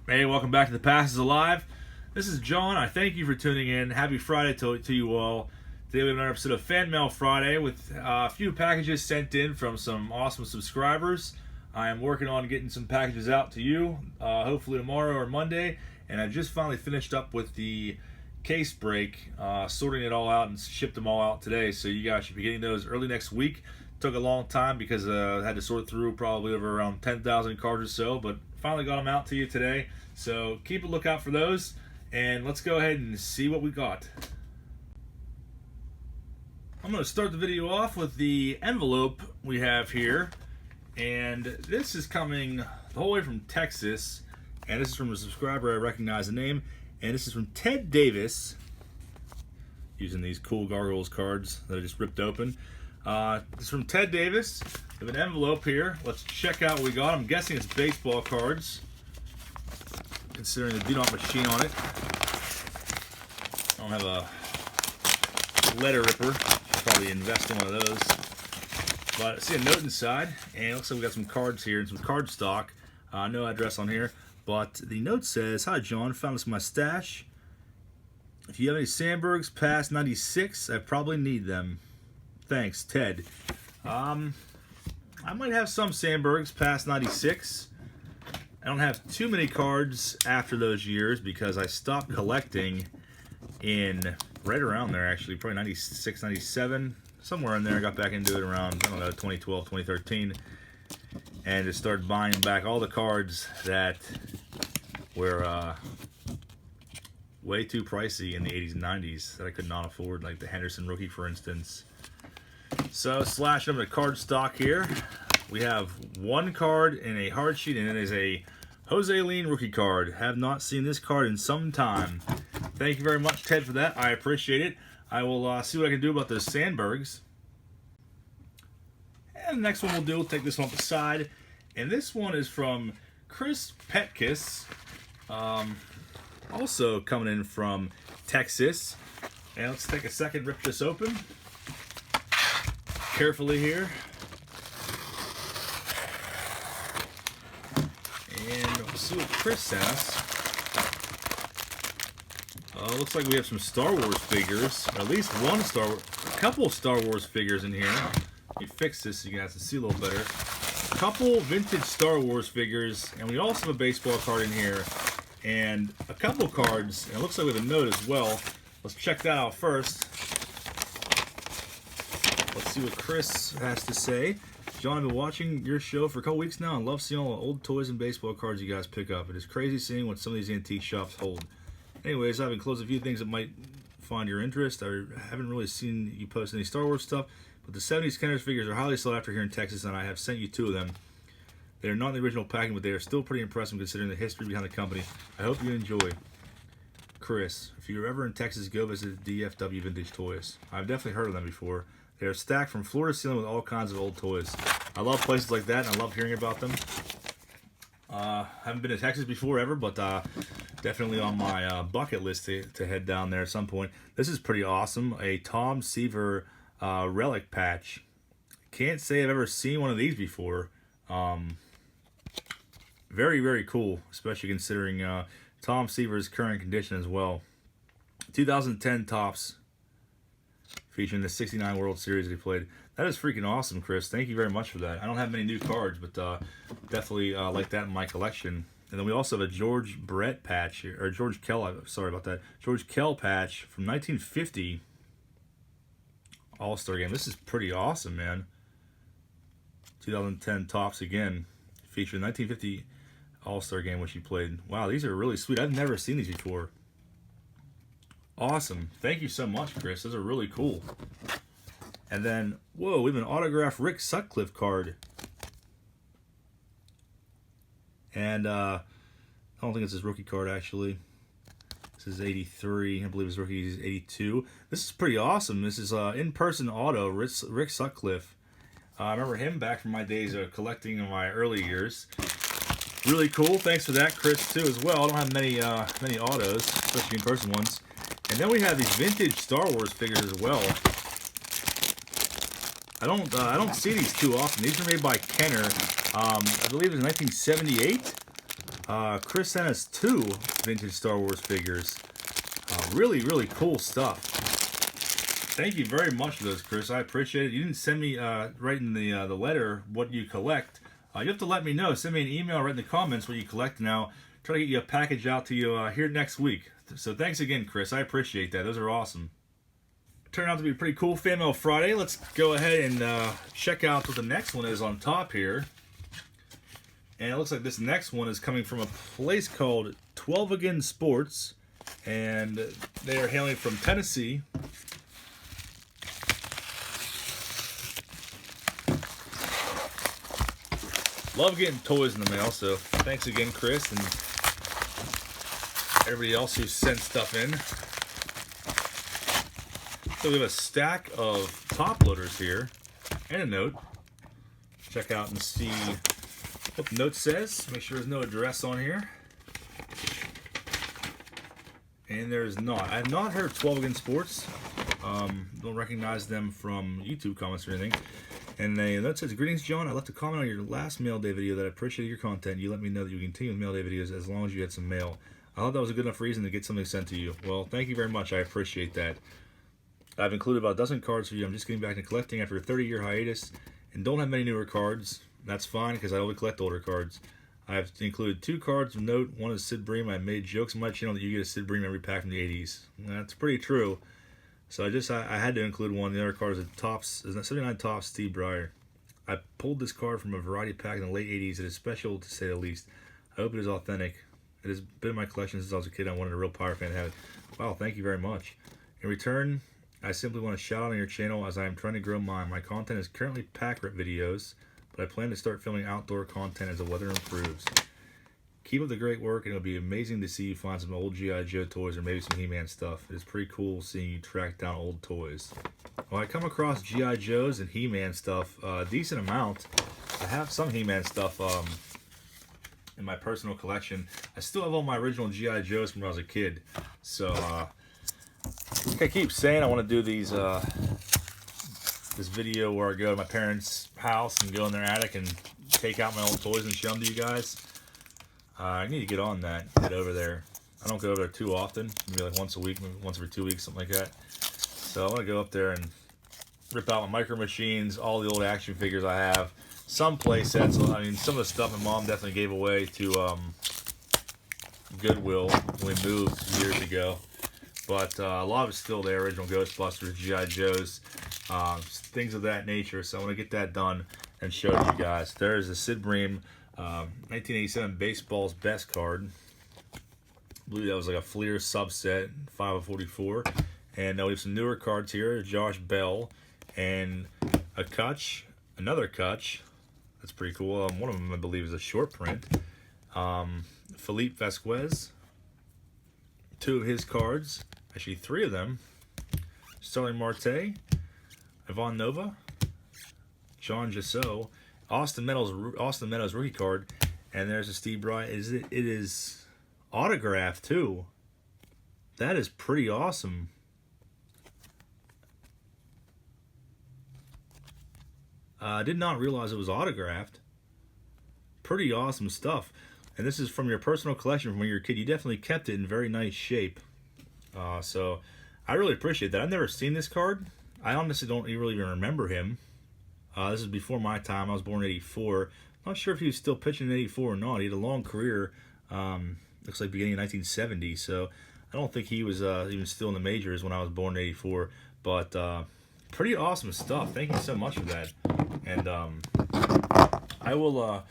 Hey, welcome back to The Past is Alive. This is John. I thank you for tuning in. Happy Friday to you all. Today we have another episode of Fan Mail Friday with a few packages sent in from some awesome subscribers. I am working on getting some packages out to you, hopefully tomorrow or Monday. And I just finally finished up with the case break, sorting it all out and shipped them all out today. So you guys should be getting those early next week. Took a long time because I had to sort through probably over around 10,000 cards or so, but finally got them out to you today. So keep a lookout for those, and let's go ahead and see what we got. I'm going to start the video off with the envelope we have here, and this is coming the whole way from Texas, and this is from a subscriber. I recognize the name, and this is from Ted Davis, using these cool Gargoyles cards that I just ripped open. This is from Ted Davis. We have an envelope here. Let's check out what we got. I'm guessing it's baseball cards, considering the do-not machine on it. I don't have a letter ripper. Should probably invest in one of those. But I see a note inside, and it looks like we got some cards here and some card stock. No address on here, but the note says, "Hi John, found this in my stash. If you have any Sandbergs past 96, I probably need them. Thanks, Ted." I might have some Sandbergs past 96. I don't have too many cards after those years because I stopped collecting in right around there, actually, probably 96, 97, somewhere in there. I got back into it around, 2012, 2013, and just started buying back all the cards that were way too pricey in the 80s and 90s that I could not afford, like the Henderson rookie, for instance. So, slashing over the card stock here. We have one card in a hard sheet, and it is a Jose Lean rookie card. Have not seen this card in some time. Thank you very much, Ted, for that. I appreciate it. I will see what I can do about those Sandbergs. And the next one we'll take this one off the side. And this one is from Chris Petkis, also coming in from Texas. And let's take a second, rip this open carefully here. And we'll see what Chris says. Looks like we have some Star Wars figures, or at least a couple Star Wars figures in here. Let me fix this so you guys can see a little better. A couple vintage Star Wars figures, and we also have a baseball card in here, and a couple cards, and it looks like we have a note as well. Let's check that out first. Let's see what Chris has to say. John, I've been watching your show for a couple weeks now and love seeing all the old toys and baseball cards you guys pick up. It is crazy seeing what some of these antique shops hold. Anyways, I've enclosed a few things that might find your interest. I haven't really seen you post any Star Wars stuff, but the 70s Kenner's figures are highly sought after here in Texas, and I have sent you two of them. They are not in the original packing, but they are still pretty impressive considering the history behind the company. I hope you enjoy. Chris, if you're ever in Texas, go visit DFW Vintage Toys. I've definitely heard of them before. They are stacked from floor to ceiling with all kinds of old toys. I love places like that, and I love hearing about them. Haven't been to Texas before ever, but definitely on my bucket list to head down there at some point. This is pretty awesome. A Tom Seaver relic patch. Can't say I've ever seen one of these before. Very, very cool, especially considering Tom Seaver's current condition as well. 2010 Topps, featuring the 69 World Series that he played. That is freaking awesome, Chris. Thank you very much for that. I don't have many new cards, but definitely like that in my collection. And then we also have a George Brett patch, or George Kell, sorry about that. George Kell patch from 1950 All-Star Game. This is pretty awesome, man. 2010 Topps again, featuring 1950 All-Star Game, which he played. Wow, these are really sweet. I've never seen these before. Awesome. Thank you so much, Chris. Those are really cool. And then, whoa, we have an autographed Rick Sutcliffe card. And I don't think it's his rookie card, actually. This is 83. I believe his rookie is 82. This is pretty awesome. This is in-person auto, Rick Sutcliffe. I remember him back from my days of collecting in my early years. Really cool. Thanks for that, Chris, too, as well. I don't have many autos, especially in-person ones. And then we have these vintage Star Wars figures as well. I don't see these too often. These are made by Kenner. I believe it was 1978. Chris sent us 2 vintage Star Wars figures. Really, really cool stuff. Thank you very much for those, Chris. I appreciate it. You didn't send me right in the letter what you collect. You have to let me know. Send me an email right in the comments what you collect now. Try to get you a package out to you here next week. So thanks again, Chris. I appreciate that. Those are awesome. Turned out to be a pretty cool Fan Mail Friday. Let's go ahead and check out what the next one is on top here. And it looks like this next one is coming from a place called 12 Again Sports. And they are hailing from Tennessee. Love getting toys in the mail, so thanks again, Chris, and everybody else who sent stuff in. So we have a stack of top loaders here, and a note. Check out and see what the note says. Make sure there's no address on here. And there's not. I have not heard of 12 Again Sports. Don't recognize them from YouTube comments or anything. And the note says, "Greetings, John. I left a comment on your last mail day video that I appreciated your content. You let me know that you continue with mail day videos as long as you had some mail. I thought that was a good enough reason to get something sent to you." Well, thank you very much. I appreciate that. I've included about a dozen cards for you. I'm just getting back to collecting after a 30-year hiatus and don't have many newer cards. That's fine because I only collect older cards. I've included 2 cards of note. One is Sid Bream. I made jokes on my channel that you get a Sid Bream every pack from the 80s. That's pretty true. So I had to include one. The other card is a Topps, is 79 Topps Steve Breyer. I pulled this card from a variety pack in the late 80s. It is special to say the least. I hope it is authentic. It has been in my collection since I was a kid. I wanted a real Power fan to have it. Wow, thank you very much. In return, I simply want to shout out on your channel as I am trying to grow mine. My content is currently pack rip videos, but I plan to start filming outdoor content as the weather improves. Keep up the great work, and it'll be amazing to see you find some old G.I. Joe toys or maybe some He-Man stuff. It is pretty cool seeing you track down old toys. Well, I come across G.I. Joes and He-Man stuff a decent amount. I have some He-Man stuff in my personal collection. I still have all my original G.I. Joes from when I was a kid. So, like I keep saying, I want to do these this video where I go to my parents' house and go in their attic and take out my old toys and show them to you guys. I need to get on that, get over there. I don't go over there too often, maybe like once a week, maybe once every 2 weeks, something like that. So I want to go up there and rip out my Micro Machines, all the old action figures I have, some play sets. I mean, some of the stuff my mom definitely gave away to Goodwill when we moved years ago. But a lot of it's still there, original Ghostbusters, G.I. Joes, things of that nature. So I want to get that done and show it to you guys. There's a Sid Bream 1987 Baseball's Best card. I believe that was like a Fleer subset, 5 of 44. And we have some newer cards here, Josh Bell and a Kutch, another Kutch. That's pretty cool. One of them, I believe, is a short print. Felipe Vasquez, 2 of his cards, actually 3 of them. Starling Marte, Ivan Nova, Jon Jabs, Austin Meadows rookie card, and there's a Steve Bryant. It is autographed too. That is pretty awesome. I did not realize it was autographed. Pretty awesome stuff. And this is from your personal collection from when you were a kid. You definitely kept it in very nice shape. So I really appreciate that. I've never seen this card. I honestly don't really even remember him. This is before my time. I was born in '84. Not sure if he was still pitching in '84 or not. He had a long career. Looks like beginning in 1970. So I don't think he was even still in the majors when I was born in '84. But pretty awesome stuff. Thank you so much for that. And I will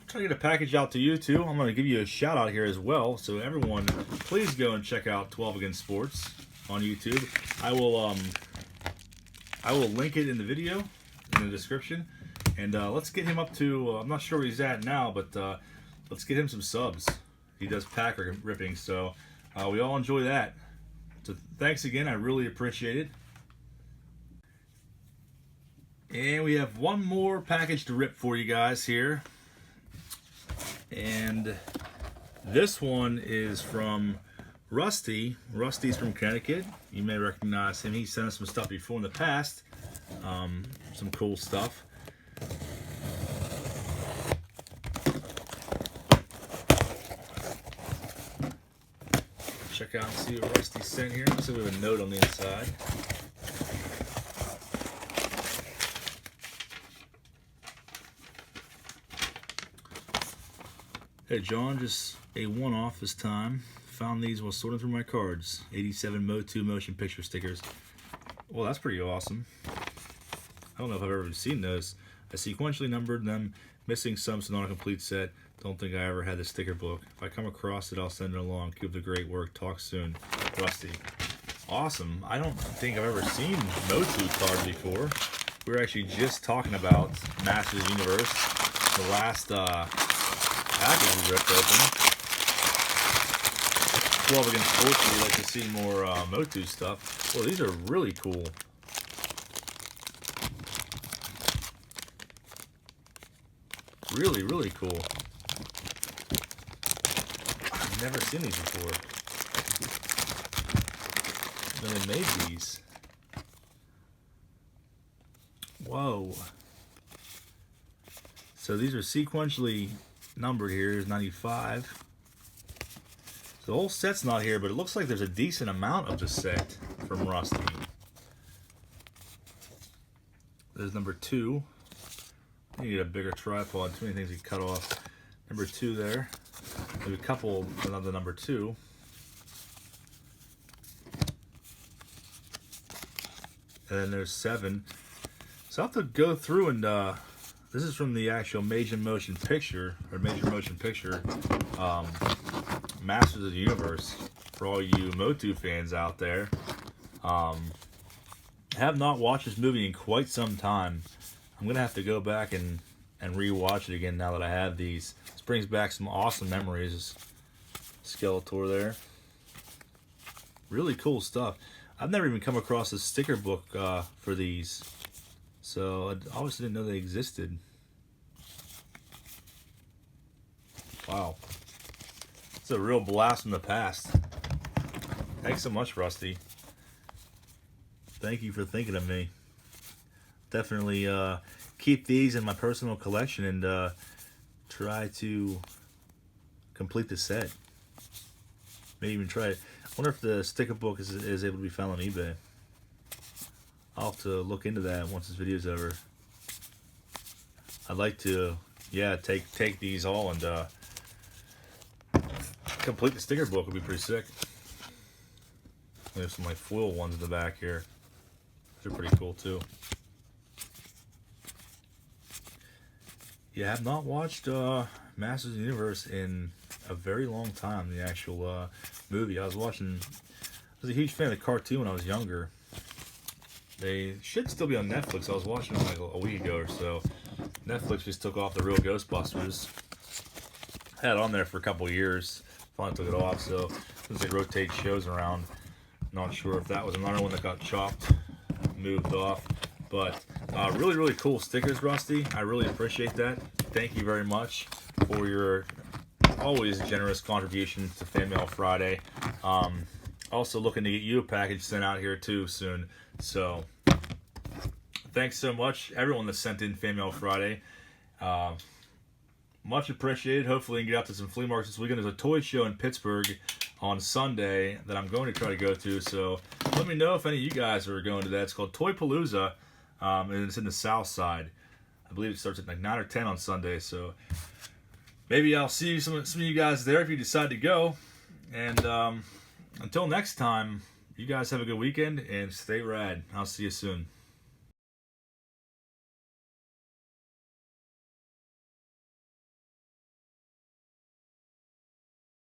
try to get a package out to you too. I'm going to give you a shout out here as well. So everyone, please go and check out 12 Again Sports on YouTube. I will link it in the video, in the description, and let's get him up to, I'm not sure where he's at now, but let's get him some subs. He does pack ripping, so we all enjoy that. So thanks again, I really appreciate it. And we have one more package to rip for you guys here, and this one is from Rusty. Rusty's from Connecticut. You may recognize him. He sent us some stuff before in the past. Some cool stuff. check out and see what Rusty sent here. Looks like we have a note on the inside. Hey John, just a one-off this time. Found these while sorting through my cards. 87 MOTU motion picture stickers. Well, that's pretty awesome. I don't know if I've ever seen those. I sequentially numbered them, missing some, so not a complete set. Don't think I ever had the sticker book. If I come across it, I'll send it along. Keep up the great work. Talk soon. Rusty. Awesome. I don't think I've ever seen MOTU cards before. We were actually just talking about Masters of the Universe. The last package we ripped open. 12 against 14, we'd like to see more MOTU stuff. Well, these are really cool. Really, really cool. I've never seen these before. When they made these. Whoa. So these are sequentially numbered here. Here's 95. So the whole set's not here, but it looks like there's a decent amount of the set from Rusty. There's number 2. I need a bigger tripod. Too many things you cut off. Number 2 there. There's a couple another number 2. And then there's 7. So I'll have to go through and this is from the actual Major Motion Picture Masters of the Universe for all you MOTU fans out there. Have not watched this movie in quite some time. I'm gonna have to go back and re-watch it again now that I have these. This brings back some awesome memories. Skeletor there. Really cool stuff. I've never even come across a sticker book for these, so I obviously didn't know they existed. Wow. It's a real blast from the past. Thanks so much, Rusty. Thank you for thinking of me. Definitely keep these in my personal collection and try to complete the set. Maybe even try it. I wonder if the sticker book is able to be found on eBay. I'll have to look into that once this video's over. I'd like to, yeah, take these all and complete the sticker book. Would be pretty sick. There's some like foil ones in the back here. They're pretty cool too. Yeah, I have not watched Masters of the Universe in a very long time. The actual movie I was watching. I was a huge fan of the cartoon when I was younger. They should still be on Netflix. I was watching them like a week ago or so. Netflix just took off the real Ghostbusters. Had it on there for a couple years. Finally took it off. So since they rotate shows around, not sure if that was another one that got chopped, moved off. But really, really cool stickers, Rusty. I really appreciate that. Thank you very much for your always generous contribution to Fan Mail Friday. Also looking to get you a package sent out here too soon. So thanks so much, everyone that sent in Fan Mail Friday. Much appreciated. Hopefully we can get out to some flea markets this weekend. There's a toy show in Pittsburgh on Sunday that I'm going to try to go to. So let me know if any of you guys are going to that. It's called Toy Palooza. And it's in the South Side. I believe it starts at like 9 or 10 on Sunday. So maybe I'll see some of you guys there if you decide to go. And until next time, you guys have a good weekend and stay rad. I'll see you soon.